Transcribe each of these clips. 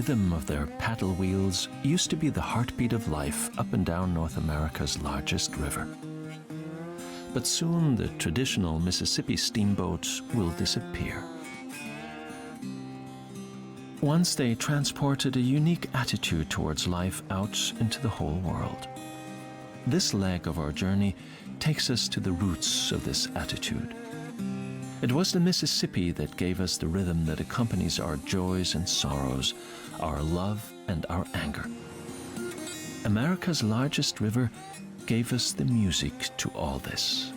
rhythm of their paddle wheels used to be the heartbeat of life up and down North America's largest river. But soon the traditional Mississippi steamboat will disappear. Once they transported a unique attitude towards life out into the whole world. This leg of our journey takes us to the roots of this attitude. It was the Mississippi that gave us the rhythm that accompanies our joys and sorrows, our love and our anger. America's largest river gave us the music to all this.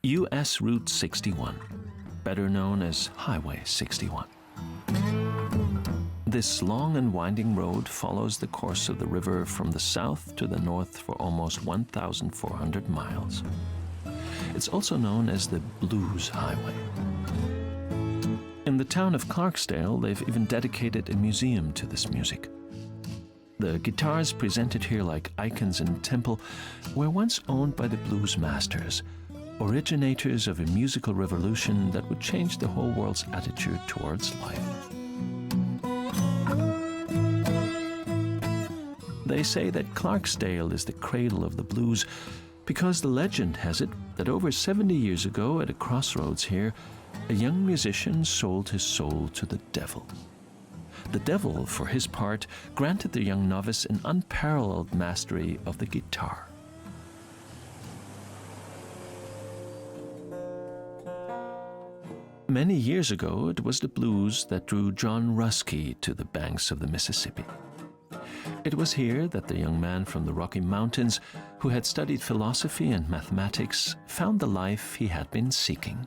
U.S. Route 61, better known as Highway 61. This long and winding road follows the course of the river from the south to the north for almost 1,400 miles. It's also known as the Blues Highway. In the town of Clarksdale, they've even dedicated a museum to this music. The guitars presented here like icons in a temple were once owned by the blues masters, originators of a musical revolution that would change the whole world's attitude towards life. They say that Clarksdale is the cradle of the blues because the legend has it that over 70 years ago at a crossroads here, a young musician sold his soul to the devil. The devil, for his part, granted the young novice an unparalleled mastery of the guitar. Many years ago, it was the blues that drew John Rusky to the banks of the Mississippi. It was here that the young man from the Rocky Mountains, who had studied philosophy and mathematics, found the life he had been seeking.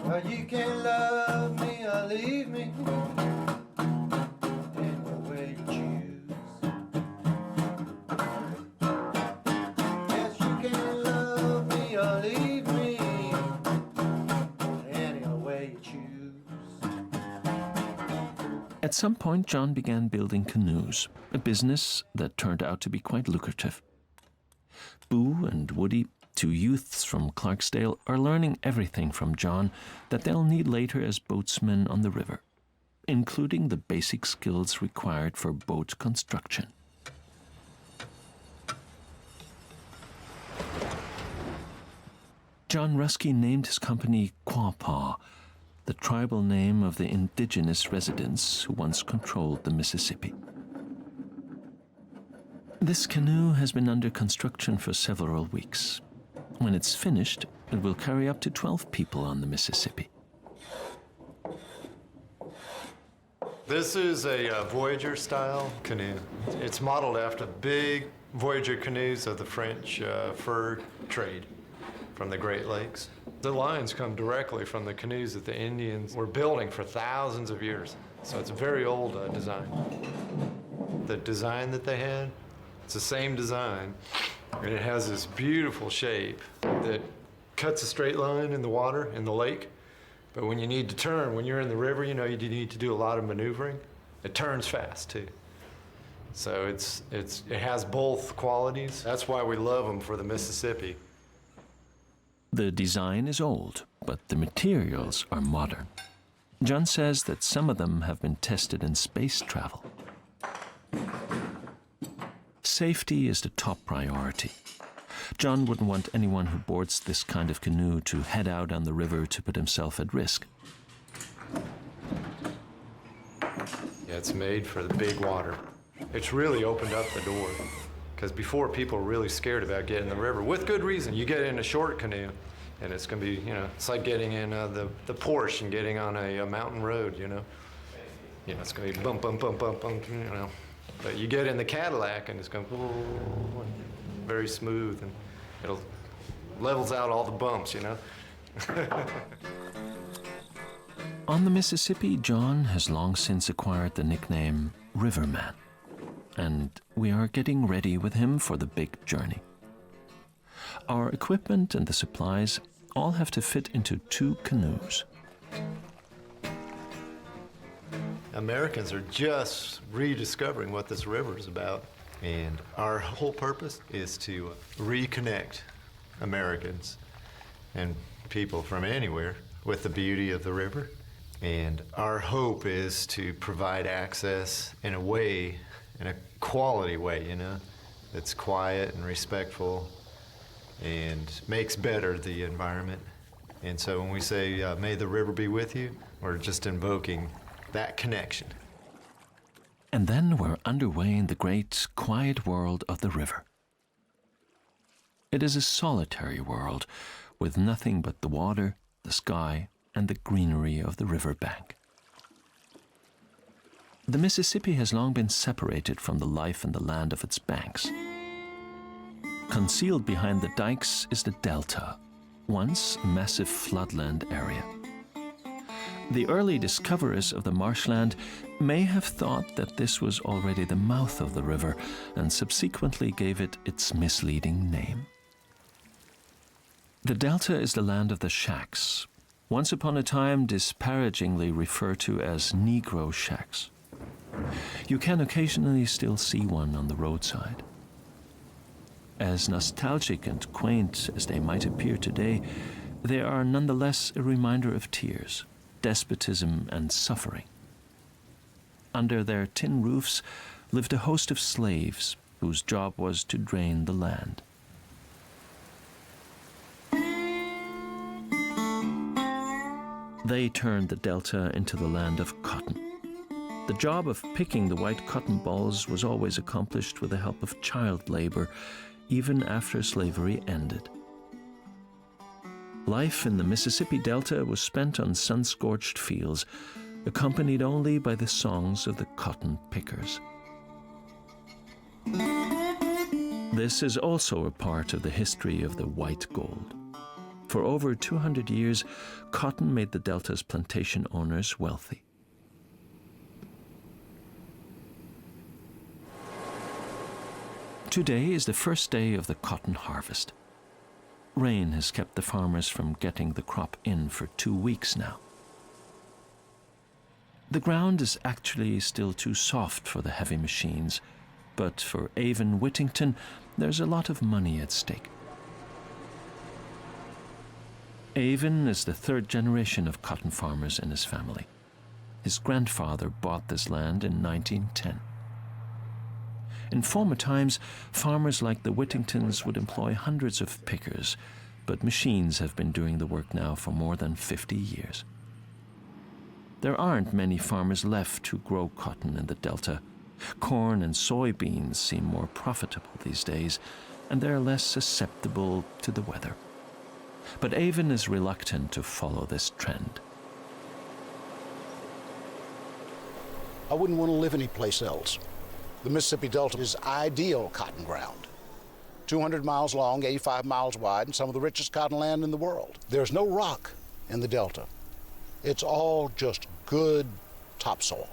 Well, you can love me or leave me any way you choose. Yes, you can love me or leave me any way you choose. At some point, John began building canoes, a business that turned out to be quite lucrative. Boo and Woody, two youths from Clarksdale, are learning everything from John that they'll need later as boatsmen on the river, including the basic skills required for boat construction. John Rusky named his company Quapaw, the tribal name of the indigenous residents who once controlled the Mississippi. This canoe has been under construction for several weeks. When it's finished, it will carry up to 12 people on the Mississippi. This is a Voyager-style canoe. It's modeled after big Voyager canoes of the French fur trade from the Great Lakes. The lines come directly from the canoes that the Indians were building for thousands of years. So it's a very old design. The design that they had, it's the same design, and it has this beautiful shape that cuts a straight line in the water, in the lake. But when you need to turn, when you're in the river, you know you need to do a lot of maneuvering. It turns fast, too. So it has both qualities. That's why we love them for the Mississippi. The design is old, but the materials are modern. John says that some of them have been tested in space travel. Safety is the top priority. John wouldn't want anyone who boards this kind of canoe to head out on the river to put himself at risk. Yeah, it's made for the big water. It's really opened up the door. Because before, people were really scared about getting in the river, with good reason. You get in a short canoe, and it's going to be, it's like getting in the Porsche and getting on a mountain road, it's going to be bump, bump, bump, bump, bump, But you get in the Cadillac, and it's going very smooth, and it'll levels out all the bumps, On the Mississippi, John has long since acquired the nickname Riverman, and we are getting ready with him for the big journey. Our equipment and the supplies all have to fit into 2 canoes. Americans are just rediscovering what this river is about. And our whole purpose is to reconnect Americans and people from anywhere with the beauty of the river. And our hope is to provide access in a way, in a quality way, you know, that's quiet and respectful and makes better the environment. And so when we say, may the river be with you, we're just invoking that connection. And then we're underway in the great, quiet world of the river. It is a solitary world with nothing but the water, the sky, and the greenery of the riverbank. The Mississippi has long been separated from the life and the land of its banks. Concealed behind the dikes is the delta, once a massive floodland area. The early discoverers of the marshland may have thought that this was already the mouth of the river and subsequently gave it its misleading name. The delta is the land of the shacks, once upon a time disparagingly referred to as Negro shacks. You can occasionally still see one on the roadside. As nostalgic and quaint as they might appear today, they are nonetheless a reminder of tears, despotism, and suffering. Under their tin roofs lived a host of slaves whose job was to drain the land. They turned the delta into the land of cotton. The job of picking the white cotton balls was always accomplished with the help of child labor, even after slavery ended. Life in the Mississippi Delta was spent on sun-scorched fields, accompanied only by the songs of the cotton pickers. This is also a part of the history of the white gold. For over 200 years, cotton made the Delta's plantation owners wealthy. Today is the first day of the cotton harvest. Rain has kept the farmers from getting the crop in for 2 weeks now. The ground is actually still too soft for the heavy machines, but for Avon Whittington, there's a lot of money at stake. Avon is the third generation of cotton farmers in his family. His grandfather bought this land in 1910. In former times, farmers like the Whittingtons would employ hundreds of pickers, but machines have been doing the work now for more than 50 years. There aren't many farmers left who grow cotton in the Delta. Corn and soybeans seem more profitable these days, and they're less susceptible to the weather. But Avon is reluctant to follow this trend. I wouldn't want to live anyplace else. The Mississippi Delta is ideal cotton ground. 200 miles long, 85 miles wide, and some of the richest cotton land in the world. There's no rock in the Delta. It's all just good topsoil.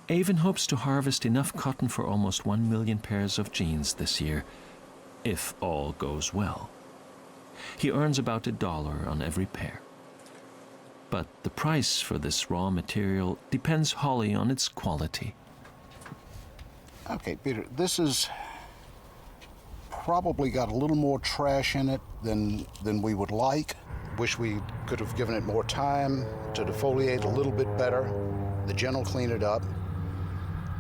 Avon hopes to harvest enough cotton for almost 1 million pairs of jeans this year, if all goes well. He earns about $1 on every pair. But the price for this raw material depends wholly on its quality. Okay, Peter, this has probably got a little more trash in it than we would like. Wish we could have given it more time to defoliate a little bit better. The gin will clean it up.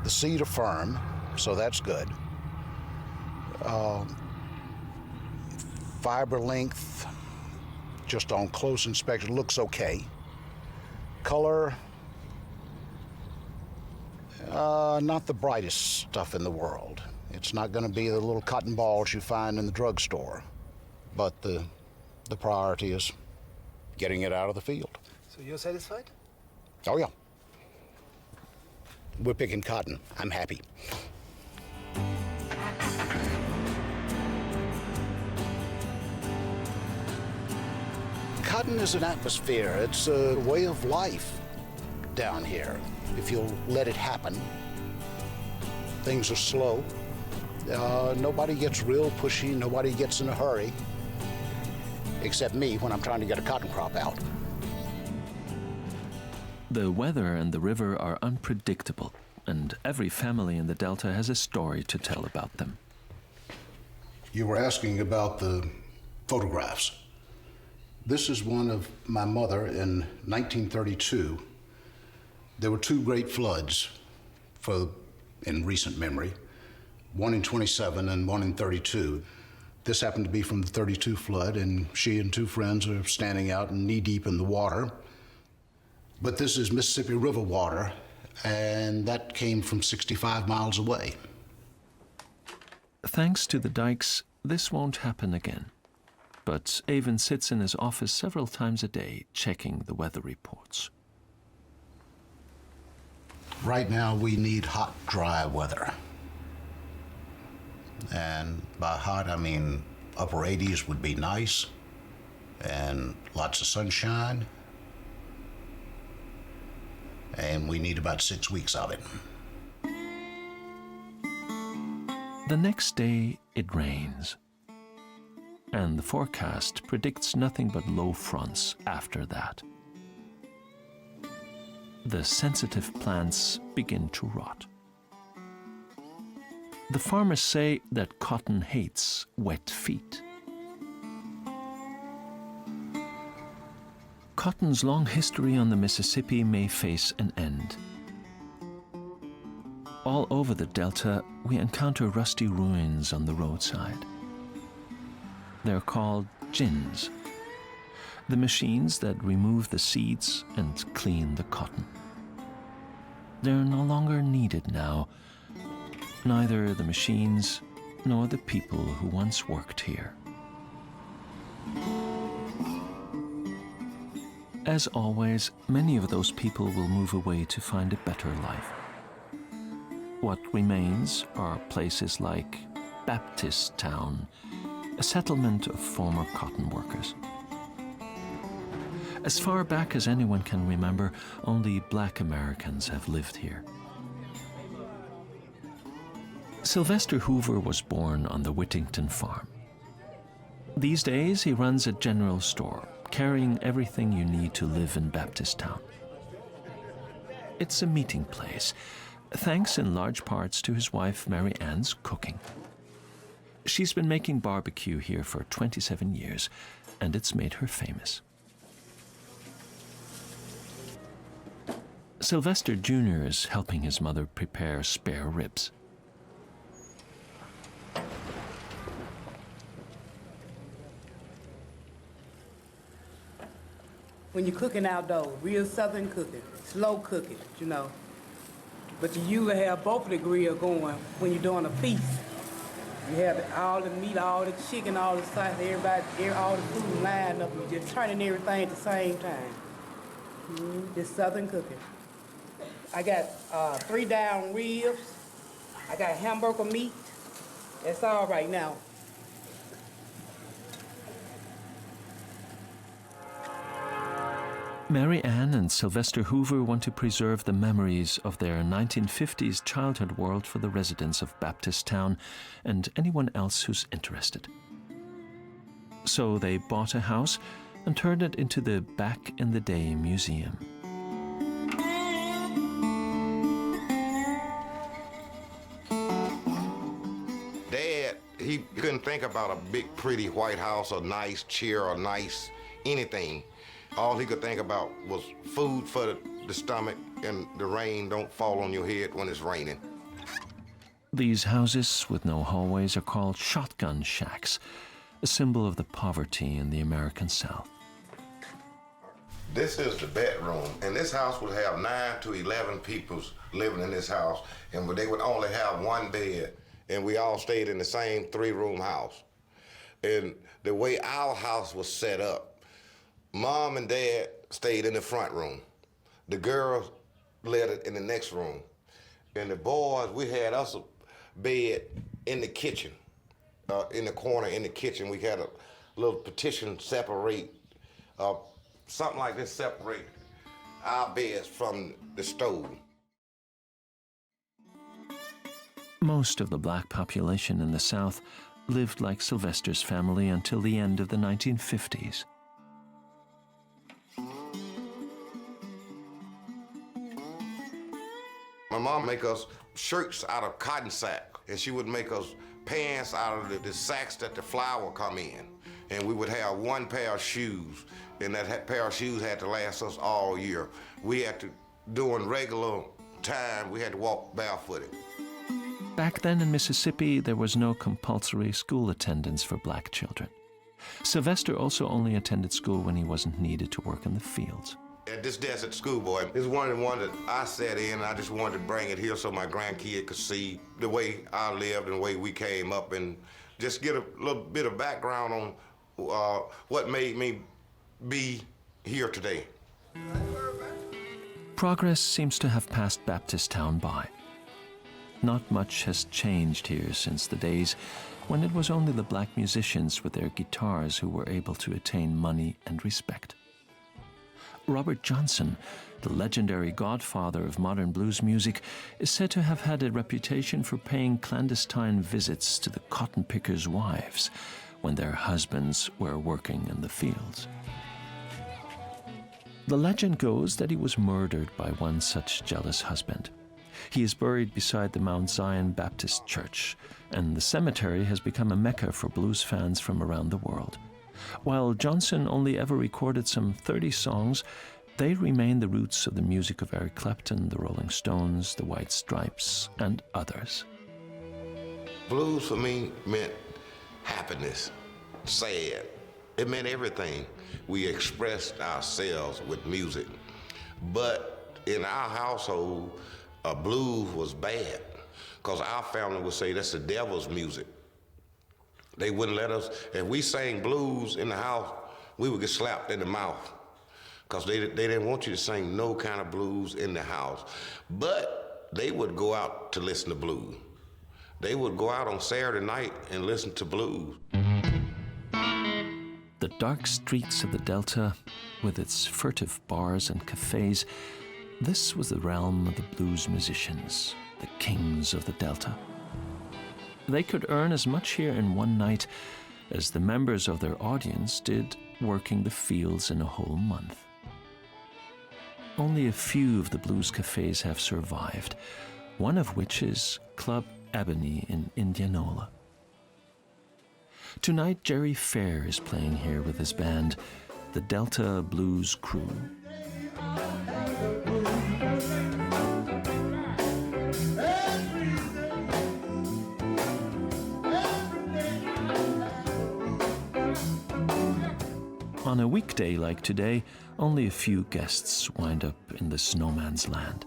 The seed are firm, so that's good. Fiber length, just on close inspection, looks okay. Color, not the brightest stuff in the world. It's not going to be the little cotton balls you find in the drugstore, but the priority is getting it out of the field. So you're satisfied? Oh yeah. We're picking cotton. I'm happy. Cotton is an atmosphere. It's a way of life down here. If you'll let it happen, things are slow. Nobody gets real pushy. Nobody gets in a hurry, except me when I'm trying to get a cotton crop out. The weather and the river are unpredictable, and every family in the Delta has a story to tell about them. You were asking about the photographs. This is one of my mother in 1932. There were two great floods in recent memory, one in 27 and one in 32. This happened to be from the 32 flood, and she and two friends are standing out knee-deep in the water. But this is Mississippi River water, and that came from 65 miles away. Thanks to the dikes, this won't happen again. But Avon sits in his office several times a day, checking the weather reports. Right now, we need hot, dry weather. And by hot, I mean upper 80s would be nice, and lots of sunshine. And we need about 6 weeks of it. The next day, it rains. And the forecast predicts nothing but low fronts after that. The sensitive plants begin to rot. The farmers say that cotton hates wet feet. Cotton's long history on the Mississippi may face an end. All over the Delta, we encounter rusty ruins on the roadside. They're called gins, the machines that remove the seeds and clean the cotton. They're no longer needed now, neither the machines nor the people who once worked here. As always, many of those people will move away to find a better life. What remains are places like Baptist Town, a settlement of former cotton workers. As far back as anyone can remember, only Black Americans have lived here. Sylvester Hoover was born on the Whittington farm. These days, he runs a general store, carrying everything you need to live in Baptist Town. It's a meeting place, thanks in large parts to his wife Mary Ann's cooking. She's been making barbecue here for 27 years, and it's made her famous. Sylvester Jr. is helping his mother prepare spare ribs. When you're cooking outdoors, real southern cooking, slow cooking, you know. But you usually have both of the grill going when you're doing a feast. You have all the meat, all the chicken, all the sauce, all the food lined up, and you're just turning everything at the same time. Just southern cooking. I got 3 down ribs. I got hamburger meat. That's all right now. Mary Ann and Sylvester Hoover want to preserve the memories of their 1950s childhood world for the residents of Baptist Town and anyone else who's interested. So they bought a house and turned it into the Back in the Day Museum. Dad, he couldn't think about a big, pretty White House, a nice chair, or nice anything. All he could think about was food for the stomach, and the rain don't fall on your head when it's raining. These houses with no hallways are called shotgun shacks, a symbol of the poverty in the American South. This is the bedroom, and this house would have 9 to 11 people living in this house, and they would only have one bed, and we all stayed in the same 3-room house. And the way our house was set up, Mom and Dad stayed in the front room. The girls lived in the next room. And the boys, we had us a bed in the kitchen, in the corner in the kitchen. We had a little partition separate, something like this separate our beds from the stove. Most of the black population in the South lived like Sylvester's family until the end of the 1950s. mom make us shirts out of cotton sack, and she would make us pants out of the sacks that the flour come in. And we would have one pair of shoes, and that pair of shoes had to last us all year. We had to, during regular time, we had to walk barefooted. Back then in Mississippi, there was no compulsory school attendance for black children. Sylvester also only attended school when he wasn't needed to work in the fields. At this desert schoolboy is one of the ones that I sat in, and I just wanted to bring it here so my grandkid could see the way I lived and the way we came up, and just get a little bit of background on what made me be here today. Progress seems to have passed Baptist Town by. Not much has changed here since the days when it was only the black musicians with their guitars who were able to attain money and respect. Robert Johnson, the legendary godfather of modern blues music, is said to have had a reputation for paying clandestine visits to the cotton pickers' wives when their husbands were working in the fields. The legend goes that he was murdered by one such jealous husband. He is buried beside the Mount Zion Baptist Church, and the cemetery has become a mecca for blues fans from around the world. While Johnson only ever recorded some 30 songs, they remain the roots of the music of Eric Clapton, the Rolling Stones, the White Stripes, and others. Blues for me meant happiness, sad. It meant everything. We expressed ourselves with music. But in our household, blues was bad, because our family would say that's the devil's music. They wouldn't let us, if we sang blues in the house, we would get slapped in the mouth, because they didn't want you to sing no kind of blues in the house. But they would go out to listen to blues. They would go out on Saturday night and listen to blues. The dark streets of the Delta, with its furtive bars and cafes, this was the realm of the blues musicians, the kings of the Delta. They could earn as much here in one night as the members of their audience did working the fields in a whole month. Only a few of the blues cafes have survived, one of which is Club Ebony in Indianola. Tonight, Jerry Fair is playing here with his band, the Delta Blues Crew. On a weekday like today, only a few guests wind up in the snowman's land.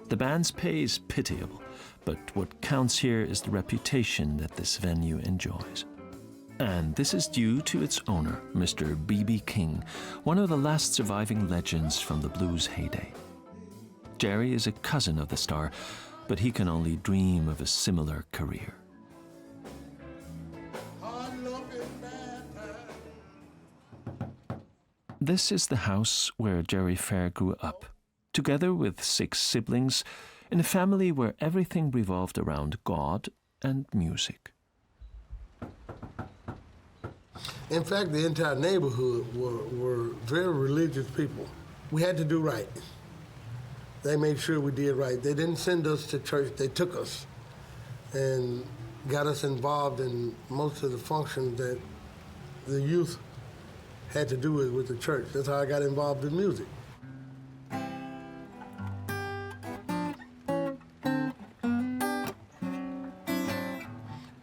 The band's pay is pitiable, but what counts here is the reputation that this venue enjoys. And this is due to its owner, Mr. B.B. King, one of the last surviving legends from the blues heyday. Jerry is a cousin of the star, but he can only dream of a similar career. This is the house where Jerry Fair grew up, together with 6 siblings, in a family where everything revolved around God and music. In fact, the entire neighborhood were very religious people. We had to do right. They made sure we did right. They didn't send us to church, they took us and got us involved in most of the functions that the youth had to do with the church. That's how I got involved in music.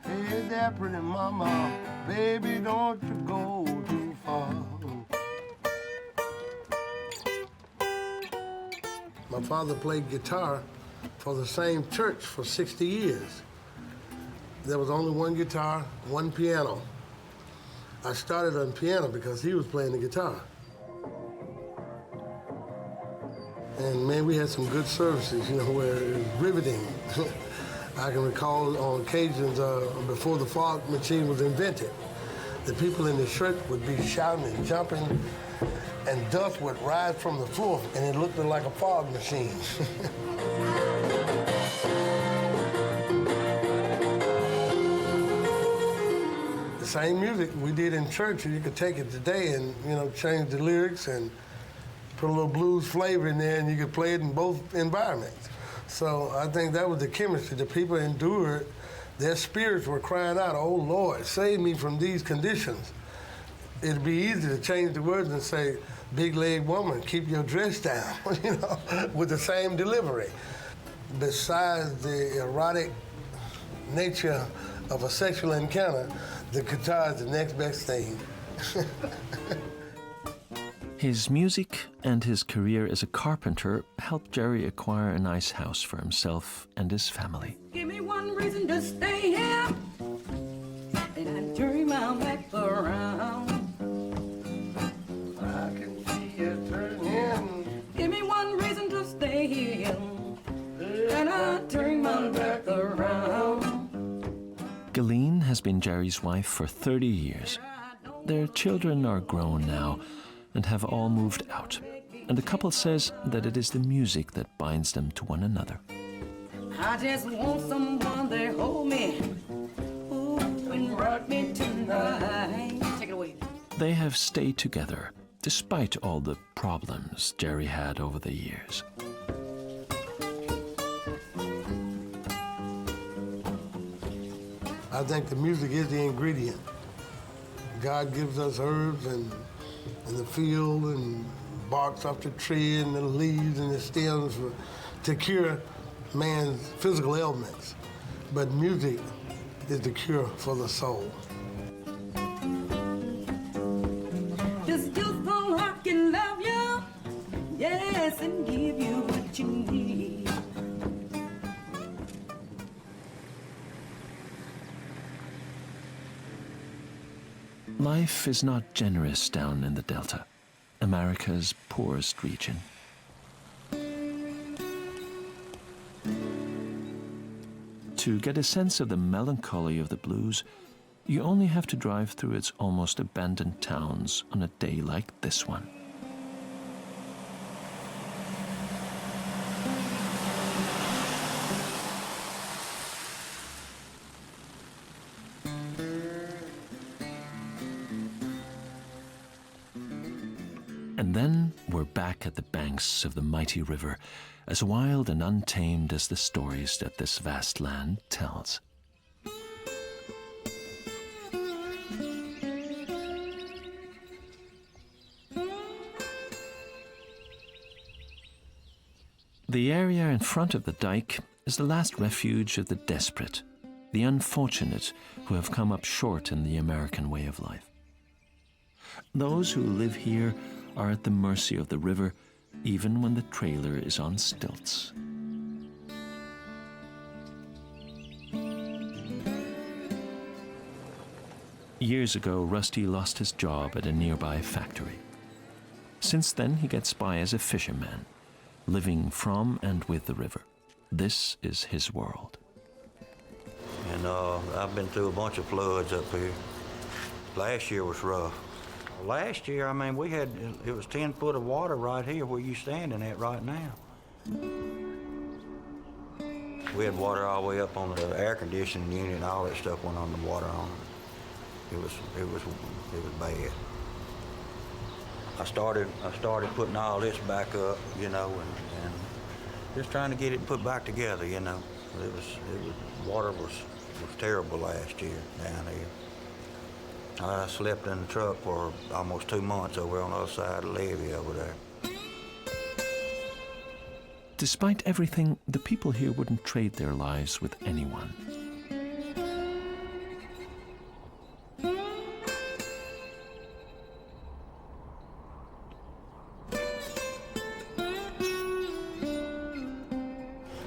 Hey there, pretty mama, baby, don't you go too far. My father played guitar for the same church for 60 years. There was only one guitar, one piano. I started on piano because he was playing the guitar. And man, we had some good services, you know, where it was riveting. I can recall on occasions before the fog machine was invented, the people in the church would be shouting and jumping, and dust would rise from the floor, and it looked like a fog machine. The same music we did in church, and you could take it today and, you know, change the lyrics and put a little blues flavor in there, and you could play it in both environments. So I think that was the chemistry. The people endured. Their spirits were crying out, "Oh Lord, save me from these conditions." It'd be easy to change the words and say, "Big leg woman, keep your dress down," you know, with the same delivery. Besides the erotic nature of a sexual encounter, the guitar is the next best thing. His music and his career as a carpenter helped Jerry acquire a nice house for himself and his family. Give me one reason to stay here, and I turn my back around. I can see you turning. Give me one reason to stay here, and I turn my back around. Gilleen has been Jerry's wife for 30 years. Their children are grown now and have all moved out. And the couple says that it is the music that binds them to one another. I just want someone to hold me, ooh, and rock me tonight. Take it away. They have stayed together despite all the problems Jerry had over the years. I think the music is the ingredient. God gives us herbs and the field and barks off the tree and the leaves and the stems to cure man's physical ailments. But music is the cure for the soul. Just so I can love you, yes, and give you what you need. Life is not generous down in the Delta, America's poorest region. To get a sense of the melancholy of the blues, you only have to drive through its almost abandoned towns on a day like this one. And then we're back at the banks of the mighty river, as wild and untamed as the stories that this vast land tells. The area in front of the dike is the last refuge of the desperate, the unfortunate who have come up short in the American way of life. Those who live here are at the mercy of the river, even when the trailer is on stilts. Years ago, Rusty lost his job at a nearby factory. Since then, he gets by as a fisherman, living from and with the river. This is his world. And I've been through a bunch of floods up here. Last year was rough. Last year, I mean, it was 10 foot of water right here where you're standing at right now. We had water all the way up on the air conditioning unit, and all that stuff went on the water on it. It was bad. I started putting all this back up, you know, and just trying to get it put back together, you know. Water was terrible last year down here. I slept in the truck for almost 2 months over on the other side of the levee over there. Despite everything, the people here wouldn't trade their lives with anyone.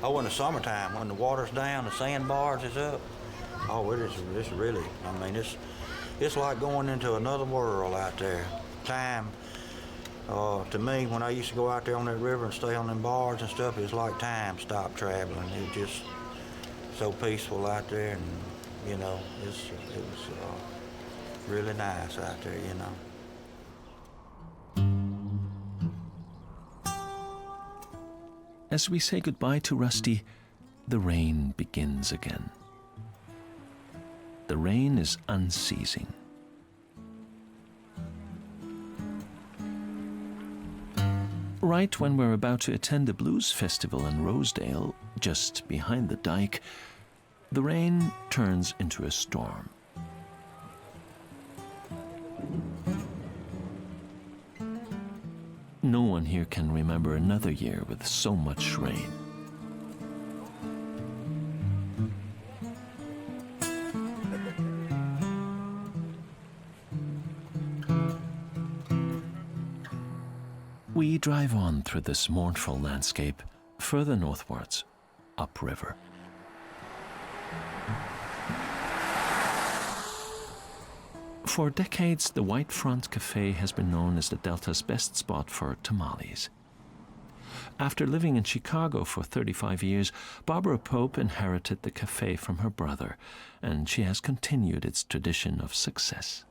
Oh, in the summertime, when the water's down, the sandbars is up. Oh, it's really, I mean, it's like going into another world out there. Time, to me, when I used to go out there on that river and stay on them bars and stuff, it was like time stopped traveling. It was just so peaceful out there, and, you know, it was really nice out there, you know. As we say goodbye to Rusty, the rain begins again. The rain is unceasing. Right when we're about to attend a blues festival in Rosedale, just behind the dike, the rain turns into a storm. No one here can remember another year with so much rain. We drive on through this mournful landscape, further northwards, upriver. For decades, the White Front Cafe has been known as the Delta's best spot for tamales. After living in Chicago for 35 years, Barbara Pope inherited the cafe from her brother, and she has continued its tradition of success.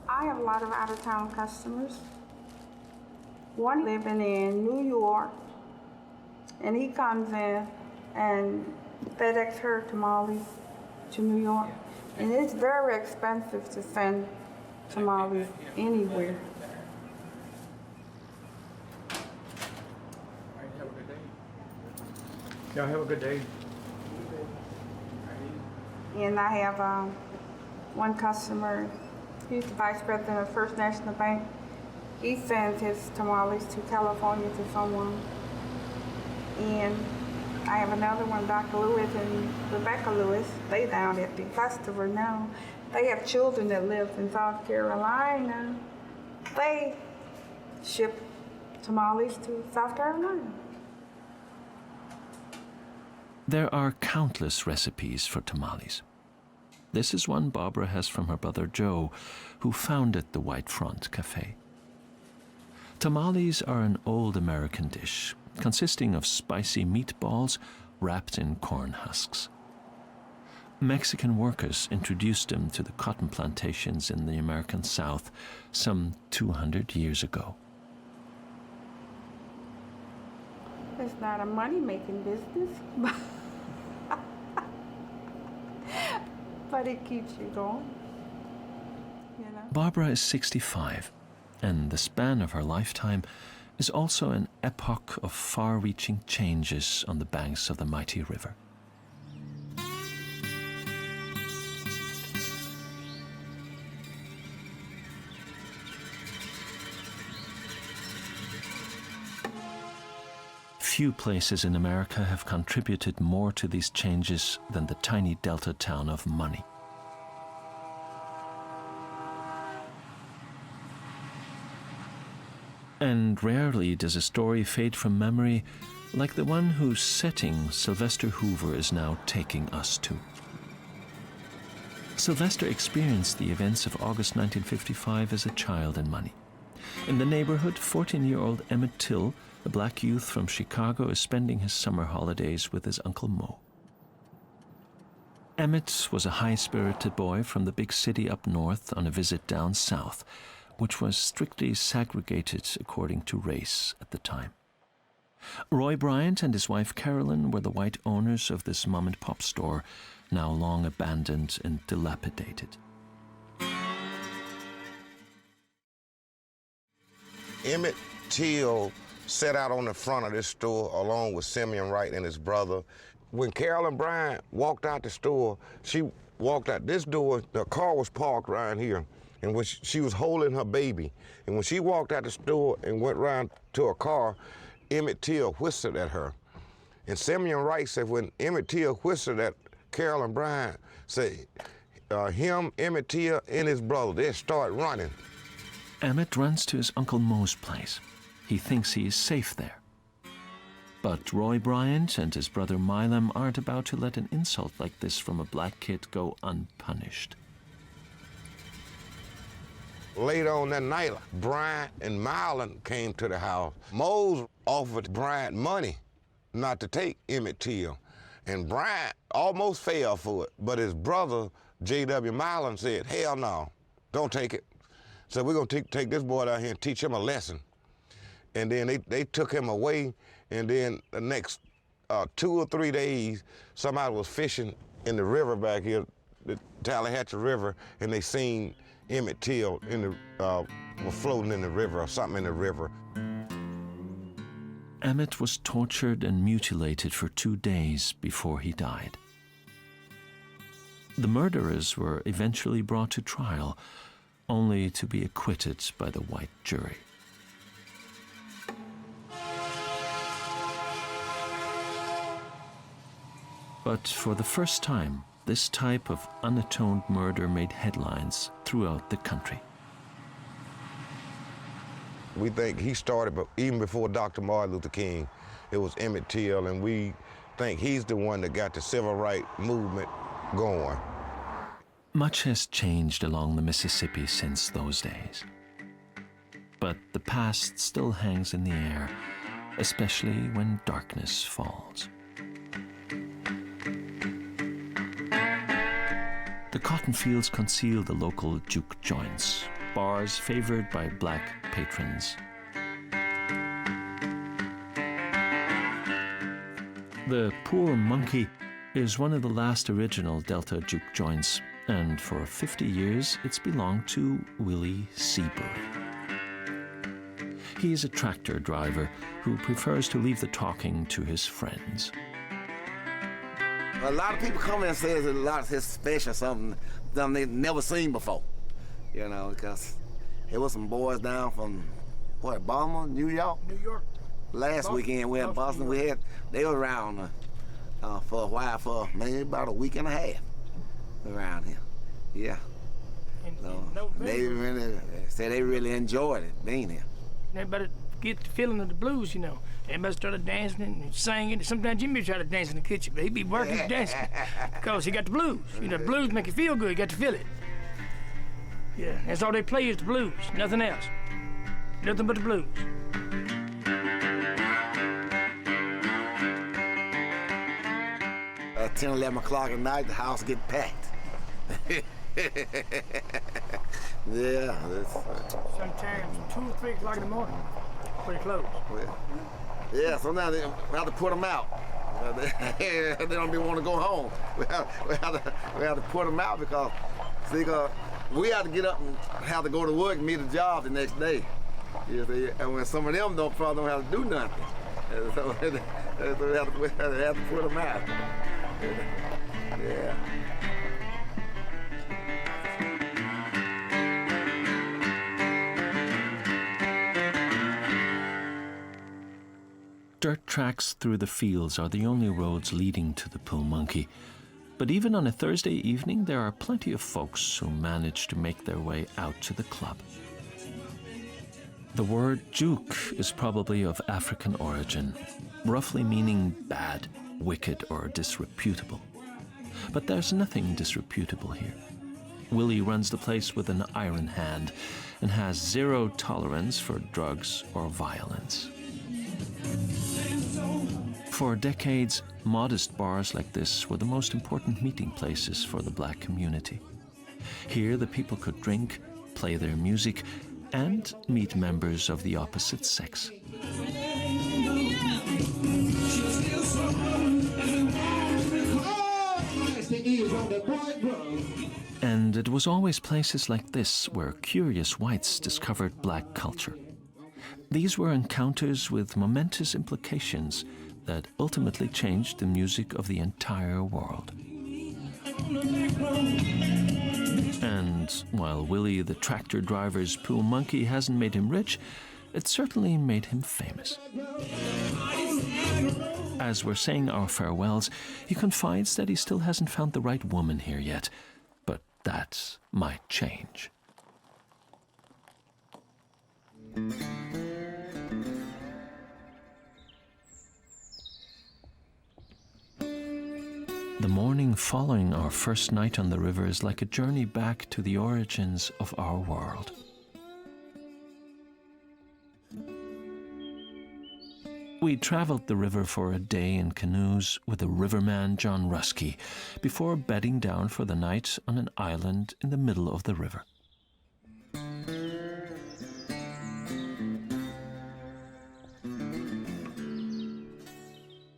I have a lot of out-of-town customers. One living in New York, and he comes in and FedEx her tamales to New York. And it's very expensive to send tamales anywhere. Y'all have a good day. And I have one customer, he's the vice president of First National Bank. He sends his tamales to California to someone. And I have another one, Dr. Lewis and Rebecca Lewis. They down at the festival now. They have children that live in South Carolina. They ship tamales to South Carolina. There are countless recipes for tamales. This is one Barbara has from her brother Joe, who founded the White Front Cafe. Tamales are an old American dish, consisting of spicy meatballs wrapped in corn husks. Mexican workers introduced them to the cotton plantations in the American South some 200 years ago. It's not a money-making business, but it keeps you going, you know. Barbara is 65, and the span of her lifetime is also an epoch of far-reaching changes on the banks of the mighty river. Few places in America have contributed more to these changes than the tiny delta town of Money. And rarely does a story fade from memory like the one whose setting Sylvester Hoover is now taking us to. Sylvester experienced the events of August 1955 as a child in Money. In the neighborhood, 14-year-old Emmet Till, a black youth from Chicago, is spending his summer holidays with his Uncle Mo. Emmet was a high-spirited boy from the big city up north on a visit down south, which was strictly segregated according to race at the time. Roy Bryant and his wife Carolyn were the white owners of this mom-and-pop store, now long abandoned and dilapidated. Emmet Till set out on the front of this store along with Simeon Wright and his brother. When Carolyn Bryant walked out the store, she walked out this door, the car was parked right here, and when she was holding her baby. And when she walked out the store and went around to her car, Emmet Till whistled at her. And Simeon Wright said when Emmet Till whistled at Carolyn Bryant, said him, Emmet Till, and his brother, they start running. Emmet runs to his Uncle Mo's place. He thinks he is safe there. But Roy Bryant and his brother Milam aren't about to let an insult like this from a black kid go unpunished. Later on that night, Bryant and Milam came to the house. Mose offered Bryant money not to take Emmet Till, and Bryant almost fell for it, but his brother, J.W. Milam, said, hell no, don't take it. So we're gonna take this boy down here and teach him a lesson. And then they took him away, and then the next 2 or 3 days, somebody was fishing in the river back here, the Tallahatchie River, and they seen Emmet Till were floating in the river or something in the river. Emmet was tortured and mutilated for 2 days before he died. The murderers were eventually brought to trial, only to be acquitted by the white jury. But for the first time, this type of unatoned murder made headlines throughout the country. We think he started, but even before Dr. Martin Luther King, it was Emmet Till, and we think he's the one that got the civil rights movement going. Much has changed along the Mississippi since those days. But the past still hangs in the air, especially when darkness falls. The cotton fields conceal the local Juke joints, bars favored by black patrons. The Poor Monkey is one of the last original Delta Juke joints, and for 50 years it's belonged to Willie Seabury. He is a tractor driver who prefers to leave the talking to his friends. A lot of people come and say a lot of his special, something they've never seen before, you know, because there was some boys down from, what, Baltimore, New York? New York. Last weekend we in Boston, they were around for a while, for maybe about a week and a half around here, yeah. So they really said they really enjoyed it, being here. Everybody get the feeling of the blues, you know. Everybody started dancing and singing. Sometimes Jimmy tried to dance in the kitchen, but he'd be working dancing because he got the blues. You know, the blues make you feel good. You got to feel it. Yeah, that's all they play is the blues, nothing else. Nothing but the blues. 10, 11 o'clock at night, the house get packed. Yeah. Sometimes 2 or 3 o'clock in the morning, pretty close. Yeah, sometimes we have to put them out. They don't even want to go home. We have to put them out because, see, we have to get up and have to go to work and meet a job the next day. You see? And when some of them probably don't have to do nothing. So we have to put them out. Yeah. Dirt tracks through the fields are the only roads leading to the Pool Monkey. But even on a Thursday evening, there are plenty of folks who manage to make their way out to the club. The word Juke is probably of African origin, roughly meaning bad, wicked, or disreputable. But there's nothing disreputable here. Willie runs the place with an iron hand and has zero tolerance for drugs or violence. For decades, modest bars like this were the most important meeting places for the black community. Here the people could drink, play their music, and meet members of the opposite sex. And it was always places like this where curious whites discovered black culture. These were encounters with momentous implications that ultimately changed the music of the entire world. And while Willie the tractor driver's Pool Monkey hasn't made him rich, it certainly made him famous. As we're saying our farewells, he confides that he still hasn't found the right woman here yet, but that might change. The morning following our first night on the river is like a journey back to the origins of our world. We traveled the river for a day in canoes with the riverman John Rusky before bedding down for the night on an island in the middle of the river.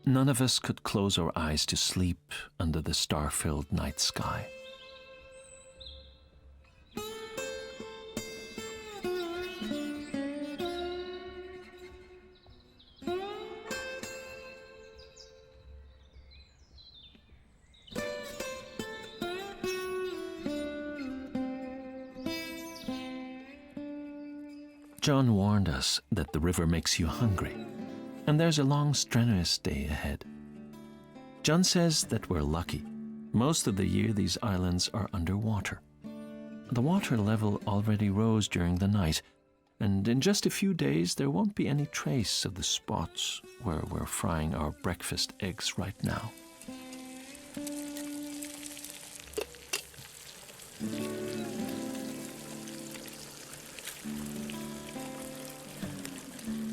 None of us could close our eyes to sleep under the star-filled night sky. John warned us that the river makes you hungry, and there's a long, strenuous day ahead. John says that we're lucky. Most of the year, these islands are underwater. The water level already rose during the night, and in just a few days, there won't be any trace of the spots where we're frying our breakfast eggs right now.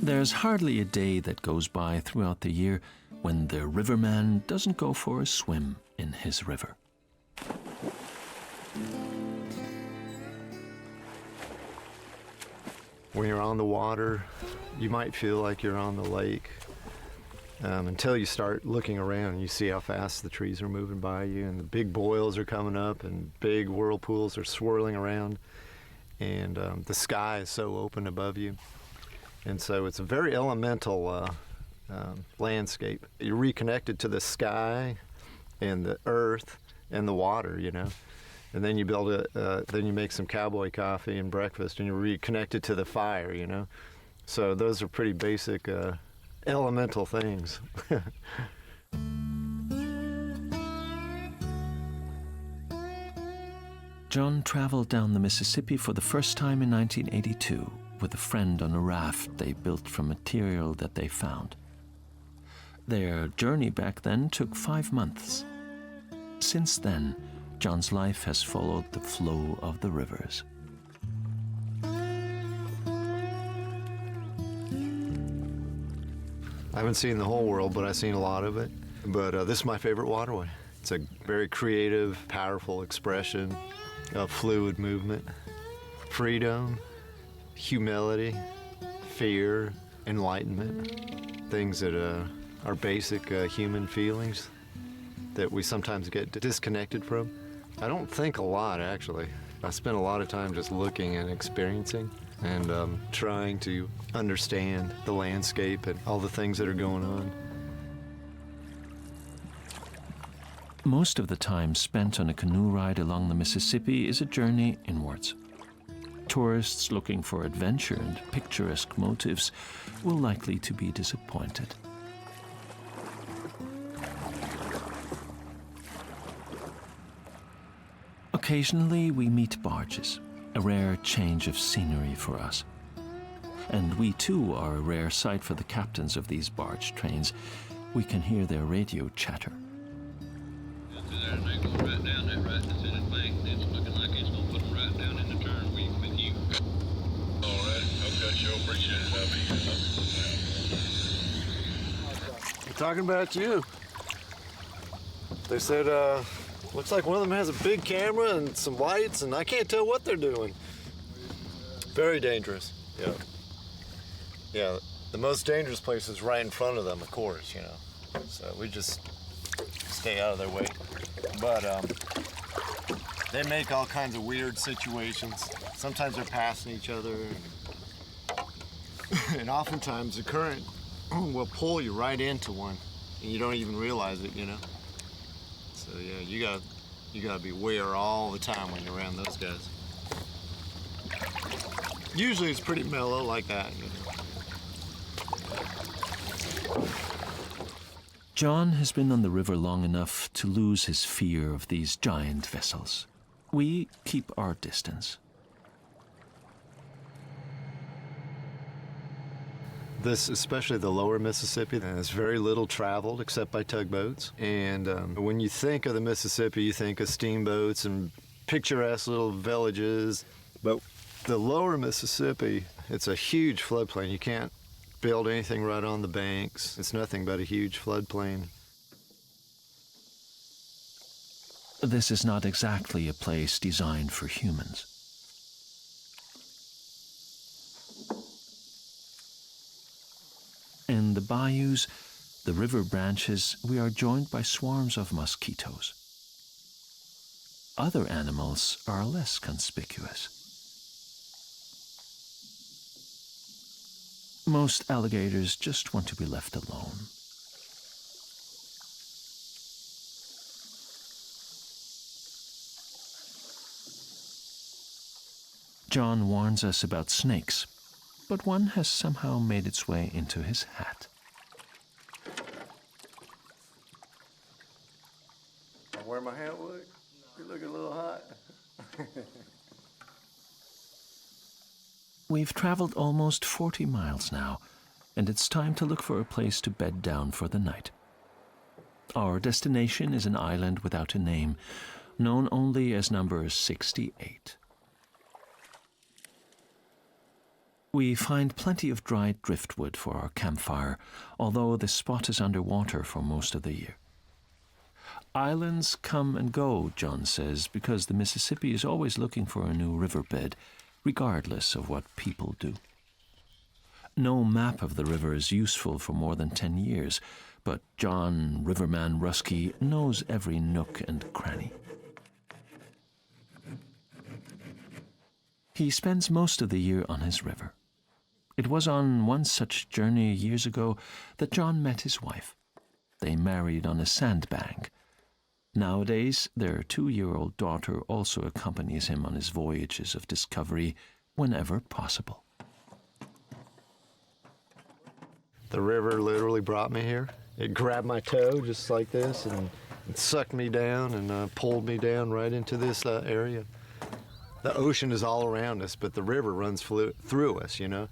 There's hardly a day that goes by throughout the year when the riverman doesn't go for a swim in his river. When you're on the water, you might feel like you're on the lake until you start looking around and you see how fast the trees are moving by you, and the big boils are coming up and big whirlpools are swirling around, and the sky is so open above you. And so it's a very elemental landscape. You're reconnected to the sky and the earth and the water, you know. And then you then you make some cowboy coffee and breakfast, and you're reconnected to the fire, you know. So those are pretty basic elemental things. John traveled down the Mississippi for the first time in 1982 with a friend on a raft they built from material that they found. Their journey back then took 5 months. Since then, John's life has followed the flow of the rivers. I haven't seen the whole world, but I've seen a lot of it. But this is my favorite waterway. It's a very creative, powerful expression of fluid movement, freedom, humility, fear, enlightenment, things that are basic human feelings that we sometimes get disconnected from. I don't think a lot, actually. I spend a lot of time just looking and experiencing and trying to understand the landscape and all the things that are going on. Most of the time spent on a canoe ride along the Mississippi is a journey inwards. Tourists looking for adventure and picturesque motifs will likely to be disappointed. Occasionally we meet barges, a rare change of scenery for us. And we too are a rare sight for the captains of these barge trains. We can hear their radio chatter. They go right down that right that's in his bank. It's looking like it's going to put them right down in the turn with you. All right. Okay, sure. Appreciate it. We're talking about you. They said, looks like one of them has a big camera and some lights, and I can't tell what they're doing. Very dangerous. Yeah. Yeah, the most dangerous place is right in front of them, of course, you know. So we just stay out of their way. But they make all kinds of weird situations. Sometimes they're passing each other. And oftentimes the current will pull you right into one, and you don't even realize it, you know. So yeah, you gotta be aware all the time when you're around those guys. Usually it's pretty mellow like that, you know. John has been on the river long enough to lose his fear of these giant vessels. We keep our distance. This, especially the lower Mississippi, is very little traveled except by tugboats. And when you think of the Mississippi, you think of steamboats and picturesque little villages. But the lower Mississippi, it's a huge floodplain. You can't build anything right on the banks. It's nothing but a huge floodplain. This is not exactly a place designed for humans. In the bayous, the river branches, we are joined by swarms of mosquitoes. Other animals are less conspicuous. Most alligators just want to be left alone. John warns us about snakes, but one has somehow made its way into his hat. I wear my hat, look. You look a little hot. We've traveled almost 40 miles now, and it's time to look for a place to bed down for the night. Our destination is an island without a name, known only as number 68. We find plenty of dried driftwood for our campfire, although the spot is underwater for most of the year. Islands come and go, John says, because the Mississippi is always looking for a new riverbed, regardless of what people do. No map of the river is useful for more than 10 years, but John, Riverman Rusky, knows every nook and cranny. He spends most of the year on his river. It was on one such journey years ago that John met his wife. They married on a sandbank. Nowadays, their 2-year-old daughter also accompanies him on his voyages of discovery whenever possible. The river literally brought me here. It grabbed my toe just like this and it sucked me down and pulled me down right into this area. The ocean is all around us, but the river runs through us, you know?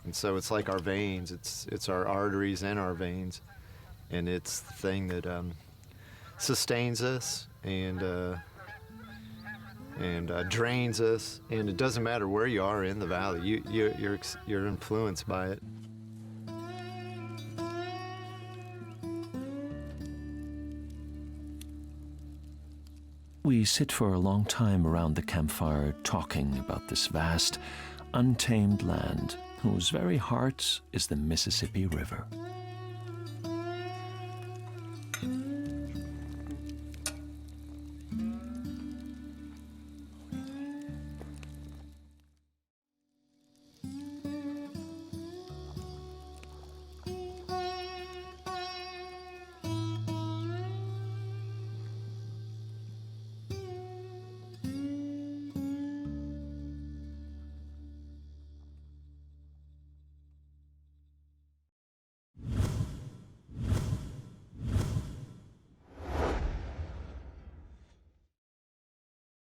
And so it's like our veins. It's our arteries and our veins. And it's the thing that sustains us and drains us. And it doesn't matter where you are in the valley. You're influenced by it. We sit for a long time around the campfire talking about this vast, untamed land whose very heart is the Mississippi River.